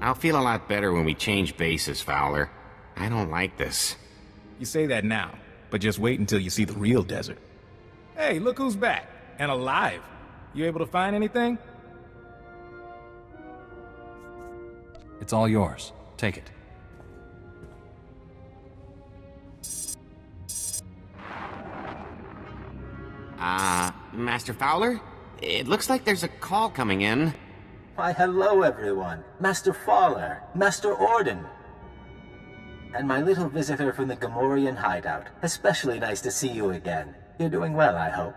I'll feel a lot better when we change bases, Fowler. I don't like this. You say that now, but just wait until you see the real desert. Hey, look who's back, and alive. You able to find anything? It's all yours. Take it. Master Fowler? It looks like there's a call coming in. Why, hello everyone. Master Fowler, Master Orden. And my little visitor from the Gamorrean hideout. Especially nice to see you again. You're doing well, I hope.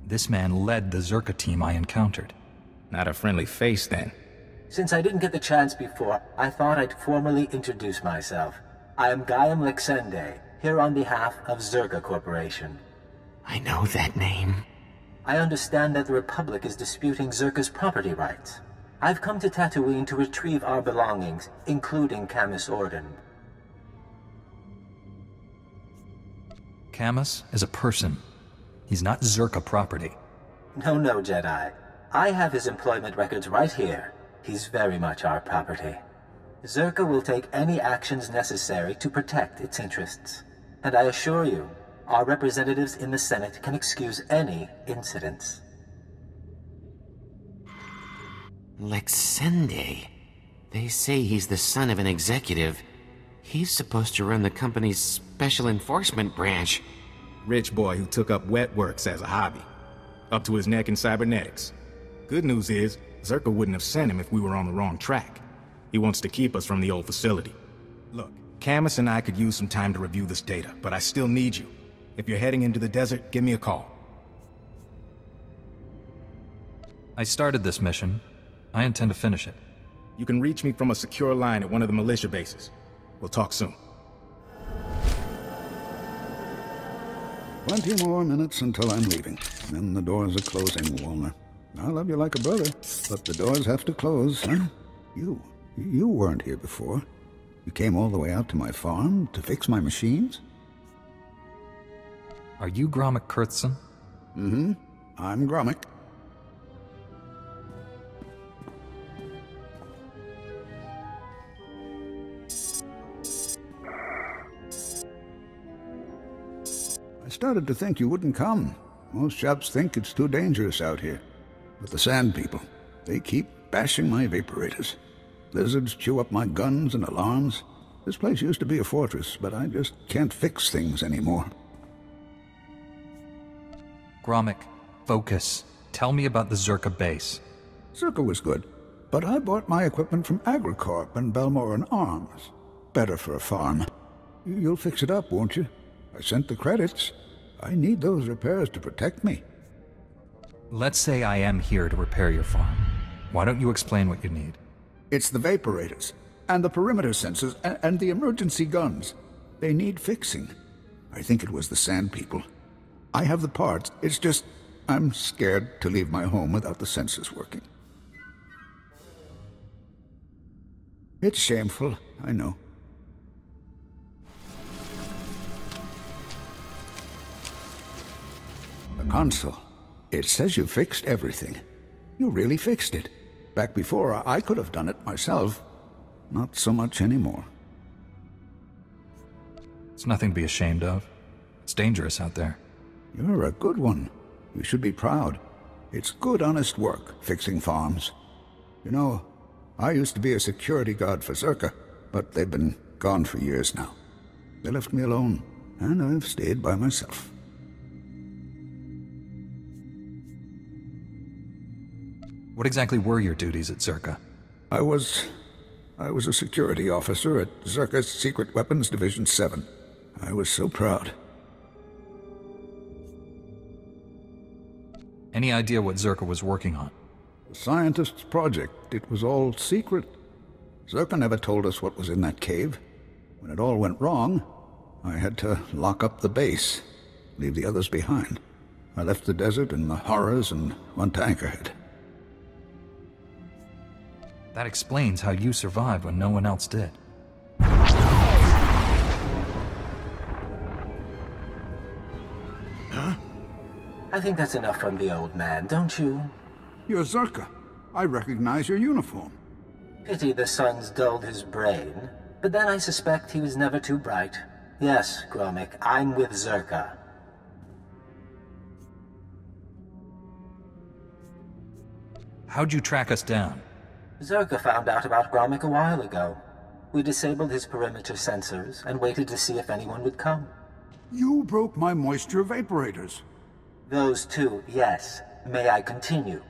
This man led the Zerka team I encountered. Not a friendly face, then. Since I didn't get the chance before, I thought I'd formally introduce myself. I am Gaiam Lexende, here on behalf of Zerka Corporation. I know that name. I understand that the Republic is disputing Zerka's property rights. I've come to Tatooine to retrieve our belongings, including Camus Orden. Camus is a person. He's not Zerka property. No, Jedi. I have his employment records right here. He's very much our property. Zerka will take any actions necessary to protect its interests. And I assure you, our representatives in the Senate can excuse any incidents. Lexende. They say he's the son of an executive. He's supposed to run the company's special enforcement branch. Rich boy who took up wet works as a hobby. Up to his neck in cybernetics. Good news is, Zerka wouldn't have sent him if we were on the wrong track. He wants to keep us from the old facility. Look, Camus and I could use some time to review this data, but I still need you. If you're heading into the desert, give me a call. I started this mission. I intend to finish it. You can reach me from a secure line at one of the militia bases. We'll talk soon. 20 more minutes until I'm leaving. Then the doors are closing, Walner. I love you like a brother, but the doors have to close, huh? You weren't here before. You came all the way out to my farm to fix my machines? Are you Gromit Kurtzson? Mm-hmm. I'm Gromit. I started to think you wouldn't come. Most chaps think it's too dangerous out here. But the Sand People, they keep bashing my vaporators. Lizards chew up my guns and alarms. This place used to be a fortress, but I just can't fix things anymore. Gromit, focus. Tell me about the Zerka base. Zerka was good, but I bought my equipment from Agricorp and Balmoran Arms. Better for a farm. You'll fix it up, won't you? I sent the credits. I need those repairs to protect me. Let's say I am here to repair your farm. Why don't you explain what you need? It's the vaporators, and the perimeter sensors, and the emergency guns. They need fixing. I think it was the Sand People. I have the parts, it's just I'm scared to leave my home without the sensors working. It's shameful, I know. The console. It says you fixed everything. You really fixed it. Back before, I could have done it myself. Not so much anymore. It's nothing to be ashamed of. It's dangerous out there. You're a good one. You should be proud. It's good, honest work, fixing farms. You know, I used to be a security guard for Zerka, but they've been gone for years now. They left me alone, and I've stayed by myself. What exactly were your duties at Zerka? I was a security officer at Zerka's Secret Weapons Division 7. I was so proud. Any idea what Zerka was working on? The scientist's project. It was all secret. Zerka never told us what was in that cave. When it all went wrong, I had to lock up the base, leave the others behind. I left the desert and the horrors and went to Anchorhead. That explains how you survived when no one else did. I think that's enough from the old man, don't you? You're Zerka. I recognize your uniform. Pity the sun's dulled his brain, but then I suspect he was never too bright. Yes, Gromik, I'm with Zerka. How'd you track us down? Zerka found out about Gromik a while ago. We disabled his perimeter sensors and waited to see if anyone would come. You broke my moisture vaporators. Those two, yes. May I continue?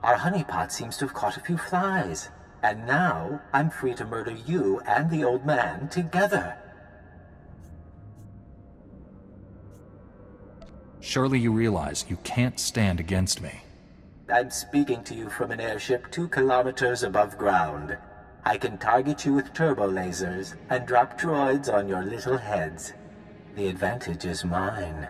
Our honeypot seems to have caught a few flies. And now, I'm free to murder you and the old man together. Surely you realize you can't stand against me. I'm speaking to you from an airship 2 kilometers above ground. I can target you with turbo lasers and drop droids on your little heads. The advantage is mine.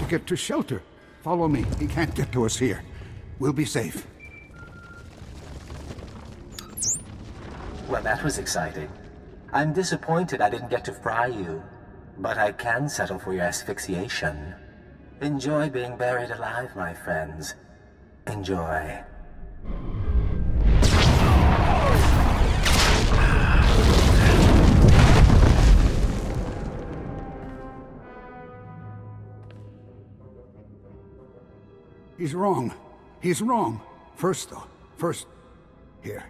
Get to shelter. Follow me. He can't get to us here. We'll be safe. Well, that was exciting. I'm disappointed I didn't get to fry you, but I can settle for your asphyxiation. Enjoy being buried alive, my friends. Enjoy. He's wrong. He's wrong. First, here.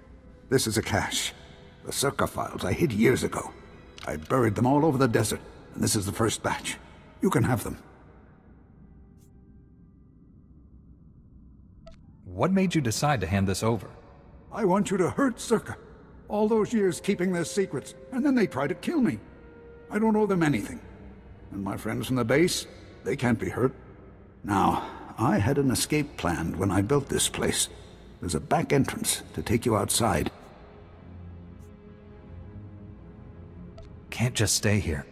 This is a cache. The Zerka files I hid years ago. I buried them all over the desert, and this is the first batch. You can have them. What made you decide to hand this over? I want you to hurt Zerka. All those years keeping their secrets, and then they try to kill me. I don't owe them anything. And my friends from the base, they can't be hurt. Now, I had an escape planned when I built this place. There's a back entrance to take you outside. Can't just stay here.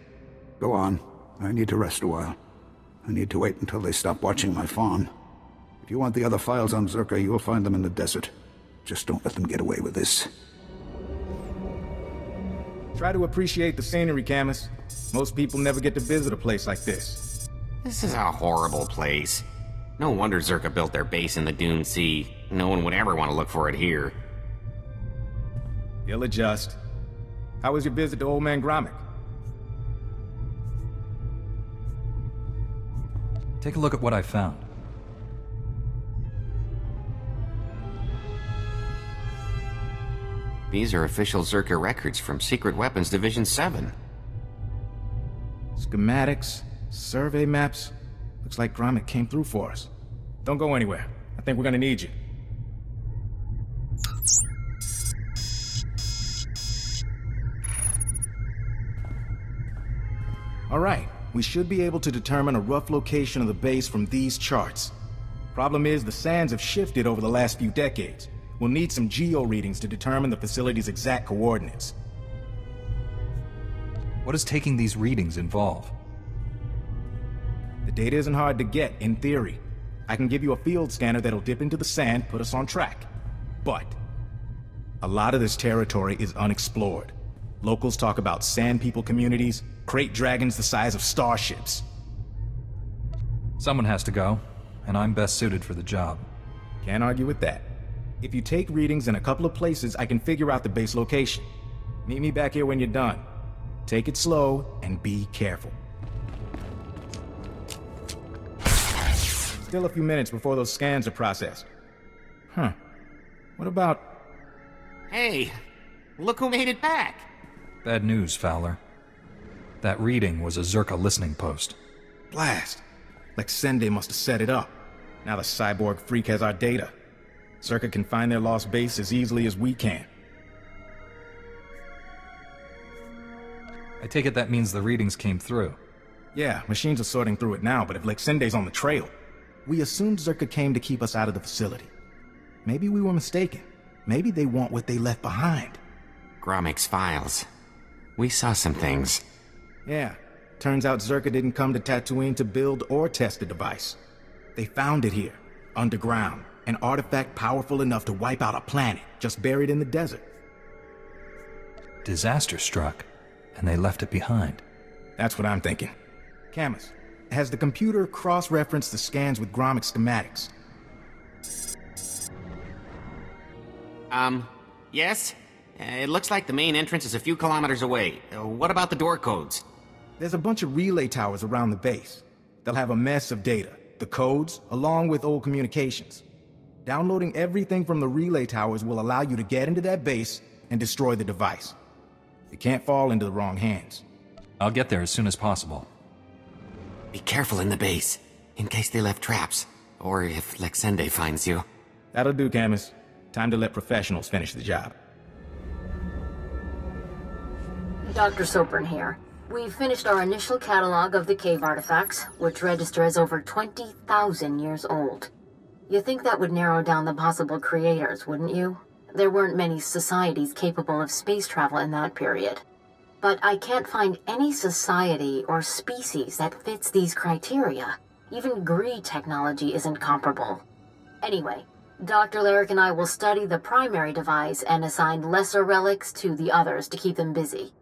Go on. I need to rest a while. I need to wait until they stop watching my farm. If you want the other files on Zerka, you'll find them in the desert. Just don't let them get away with this. Try to appreciate the scenery, Camus. Most people never get to visit a place like this. This is a horrible place. No wonder Zerka built their base in the Dune Sea. No one would ever want to look for it here. You'll adjust. How was your visit to Old Man Gromik? Take a look at what I found. These are official Zerka records from Secret Weapons Division 7. Schematics, survey maps. Looks like Gromik came through for us. Don't go anywhere. I think we're gonna need you. Alright, we should be able to determine a rough location of the base from these charts. Problem is, the sands have shifted over the last few decades. We'll need some geo readings to determine the facility's exact coordinates. What does taking these readings involve? The data isn't hard to get, in theory. I can give you a field scanner that'll dip into the sand, put us on track. But a lot of this territory is unexplored. Locals talk about sand people communities, crate dragons the size of starships. Someone has to go, and I'm best suited for the job. Can't argue with that. If you take readings in a couple of places, I can figure out the base location. Meet me back here when you're done. Take it slow and be careful. Still a few minutes before those scans are processed. Huh. What about... Hey, look who made it back! Bad news, Fowler. That reading was a Zerka listening post. Blast! Like Sende must have set it up. Now the cyborg freak has our data. Zerka can find their lost base as easily as we can. I take it that means the readings came through. Yeah, machines are sorting through it now, but if Lexende's on the trail, we assumed Zerka came to keep us out of the facility. Maybe we were mistaken. Maybe they want what they left behind. Gromik's files. We saw some things. Yeah, turns out Zerka didn't come to Tatooine to build or test the device. They found it here, underground, an artifact powerful enough to wipe out a planet, just buried in the desert. Disaster struck, and they left it behind. That's what I'm thinking. Camus, has the computer cross-referenced the scans with Gromik schematics? Yes? It looks like the main entrance is a few kilometers away. What about the door codes? There's a bunch of relay towers around the base. They'll have a mess of data, the codes, along with old communications. Downloading everything from the relay towers will allow you to get into that base and destroy the device. It can't fall into the wrong hands. I'll get there as soon as possible. Be careful in the base, in case they left traps, or if Lexende finds you. That'll do, Camus. Time to let professionals finish the job. Dr. Sopran here. We've finished our initial catalog of the cave artifacts, which register as over 20,000 years old. You think that would narrow down the possible creators, wouldn't you? There weren't many societies capable of space travel in that period. But I can't find any society or species that fits these criteria. Even Gree technology isn't comparable. Anyway, Dr. Lyric and I will study the primary device and assign lesser relics to the others to keep them busy.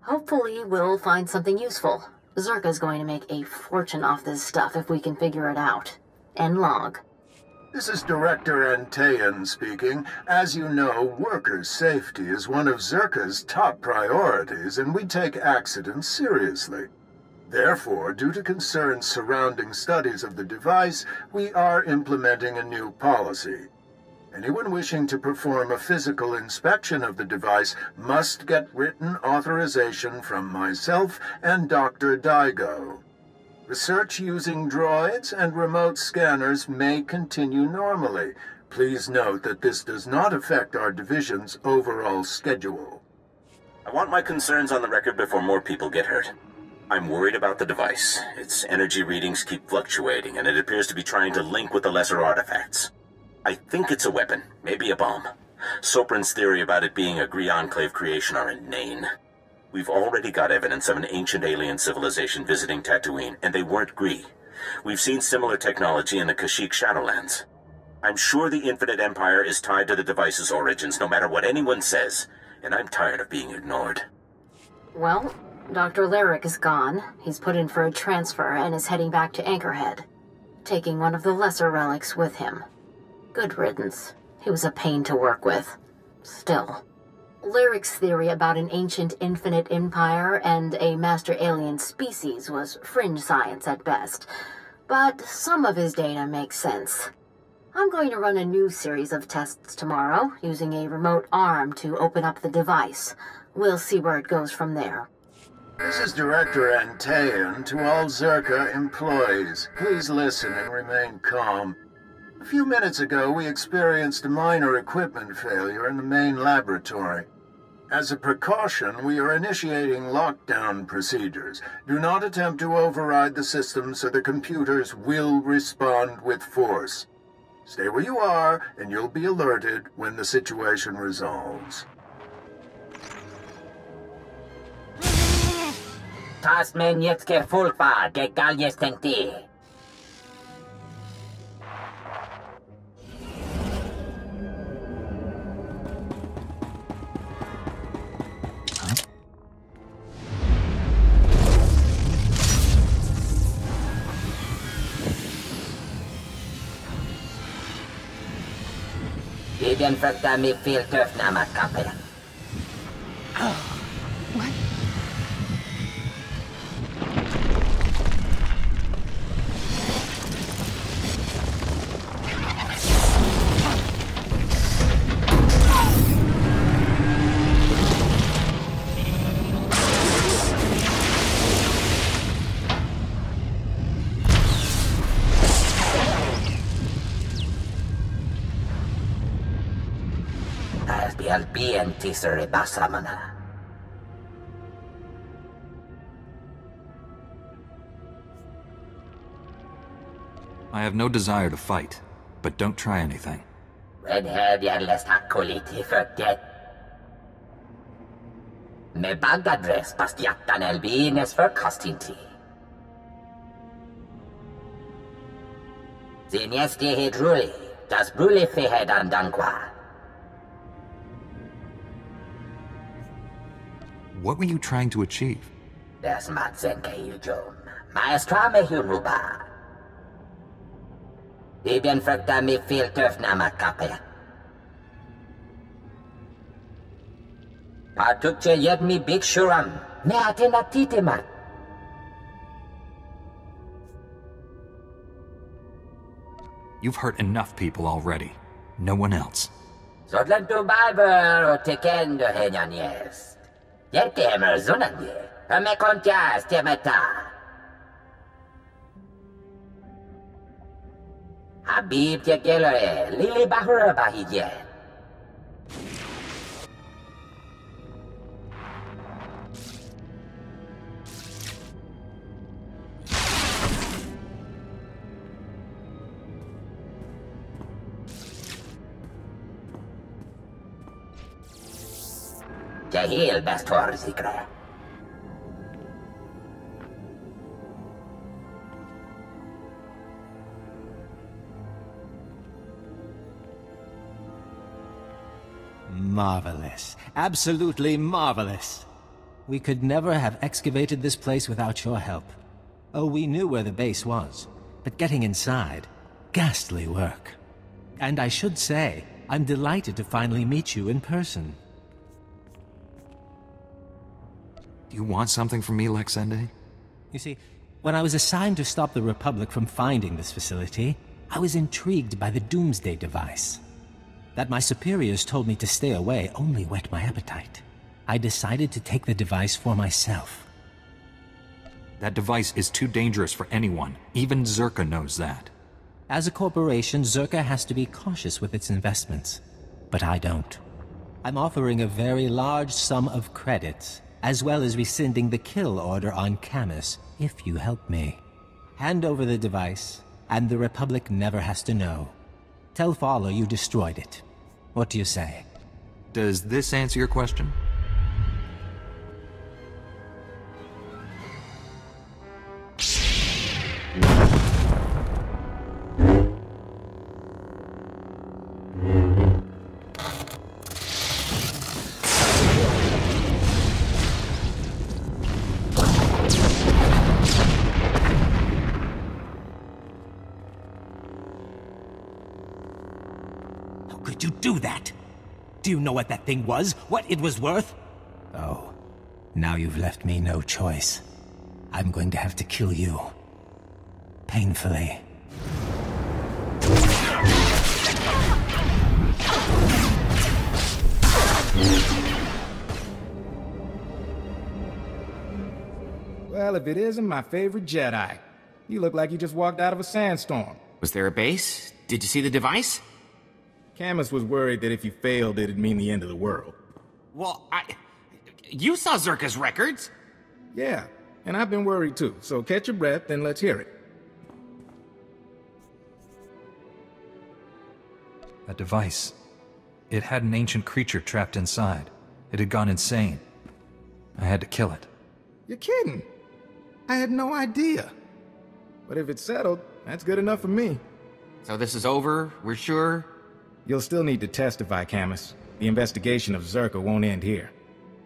Hopefully, we'll find something useful. Zerka's going to make a fortune off this stuff if we can figure it out. End log. This is Director Antaean speaking. As you know, workers' safety is one of Zerka's top priorities, and we take accidents seriously. Therefore, due to concerns surrounding studies of the device, we are implementing a new policy. Anyone wishing to perform a physical inspection of the device must get written authorization from myself and Dr. Daigo. Research using droids and remote scanners may continue normally. Please note that this does not affect our division's overall schedule. I want my concerns on the record before more people get hurt. I'm worried about the device. Its energy readings keep fluctuating, and it appears to be trying to link with the lesser artifacts. I think it's a weapon, maybe a bomb. Sopran's theory about it being a Gree Enclave creation are inane. We've already got evidence of an ancient alien civilization visiting Tatooine, and they weren't Gree. We've seen similar technology in the Kashyyyk Shadowlands. I'm sure the Infinite Empire is tied to the device's origins, no matter what anyone says, and I'm tired of being ignored. Well, Dr. Lyric is gone. He's put in for a transfer and is heading back to Anchorhead, taking one of the lesser relics with him. Good riddance. He was a pain to work with. Still. Lyric's theory about an ancient infinite empire and a master alien species was fringe science at best, but some of his data makes sense. I'm going to run a new series of tests tomorrow, using a remote arm to open up the device. We'll see where it goes from there. This is Director Antaean to all Zerka employees. Please listen and remain calm. A few minutes ago, we experienced a minor equipment failure in the main laboratory. As a precaution, we are initiating lockdown procedures. Do not attempt to override the system, so the computers will respond with force. Stay where you are, and you'll be alerted when the situation resolves. Tas men jetske fulpa, de galjestenti. Igen fruktar mig fel töfnamma kappel. What? Al bien tisere basamana. I have no desire to fight, but don't try anything. Redhead jävlas hakkoliti förget. Med bagadres pastiatan elbines för kastinti. Zinesti hidruli, das bruli fehedan dankwa. What were you trying to achieve? Das matsen kayujom. Maestra me huruba. Ibn frukta mi filtöf namakape. Patukche yet mi big shuram. Me atena titemat. You've hurt enough people already. No one else. Sodlan tu BioWare o tekendo henyanyes. Yerkemer zunanye. Me kontias temeta. Habib tekelore. Lili bahura bahidyen. Jahil bestor zikre. Marvelous. Absolutely marvelous. We could never have excavated this place without your help. Oh, we knew where the base was, but getting inside, ghastly work. And I should say, I'm delighted to finally meet you in person. Do you want something from me, Lexende? You see, when I was assigned to stop the Republic from finding this facility, I was intrigued by the Doomsday device. That my superiors told me to stay away only whet my appetite. I decided to take the device for myself. That device is too dangerous for anyone. Even Zerka knows that. As a corporation, Zerka has to be cautious with its investments. But I don't. I'm offering a very large sum of credits, as well as rescinding the kill order on Camus, if you help me. Hand over the device, and the Republic never has to know. Tell Fowler you destroyed it. What do you say? Does this answer your question? Could you do that? Do you know what that thing was? What it was worth? Oh, now you've left me no choice. I'm going to have to kill you. Painfully. Well, if it isn't my favorite Jedi. You look like you just walked out of a sandstorm. Was there a base? Did you see the device? Camus was worried that if you failed, it'd mean the end of the world. Well, you saw Zerka's records! Yeah, and I've been worried too, so catch your breath and let's hear it. That device. It had an ancient creature trapped inside. It had gone insane. I had to kill it. You're kidding. I had no idea. But if it's settled, that's good enough for me. So this is over, we're sure? You'll still need to testify, Camus. The investigation of Zerka won't end here.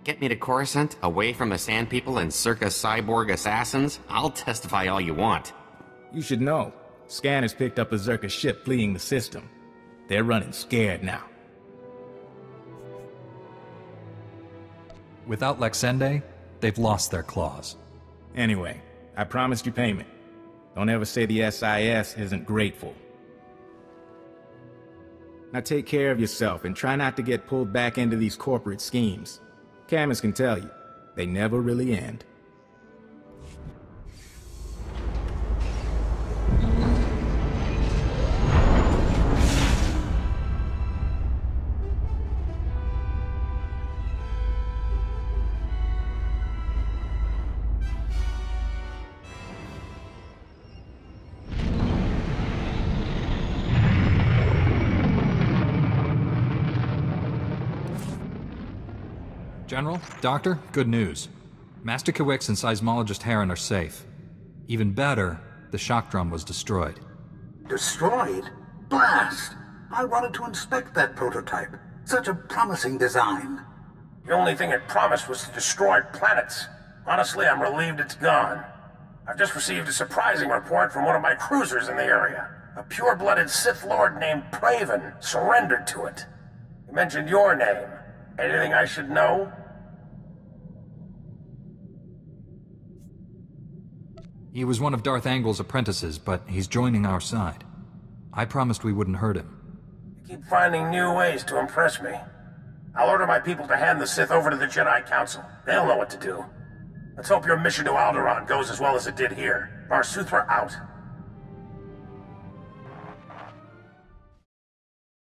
Get me to Coruscant, away from the Sand People and Circa cyborg assassins? I'll testify all you want. You should know. Scanners picked up a Zerka ship fleeing the system. They're running scared now. Without Lexende, they've lost their claws. Anyway, I promised you payment. Don't ever say the SIS isn't grateful. Now take care of yourself and try not to get pulled back into these corporate schemes. Camus can tell you, they never really end. General, Doctor, good news. Master Kiwix and Seismologist Heron are safe. Even better, the shock drum was destroyed. Destroyed? Blast! I wanted to inspect that prototype. Such a promising design. The only thing it promised was to destroy planets. Honestly, I'm relieved it's gone. I've just received a surprising report from one of my cruisers in the area. A pure-blooded Sith Lord named Praven surrendered to it. He mentioned your name. Anything I should know? He was one of Darth Angle's apprentices, but he's joining our side. I promised we wouldn't hurt him. You keep finding new ways to impress me. I'll order my people to hand the Sith over to the Jedi Council. They'll know what to do. Let's hope your mission to Alderaan goes as well as it did here. Swtor out.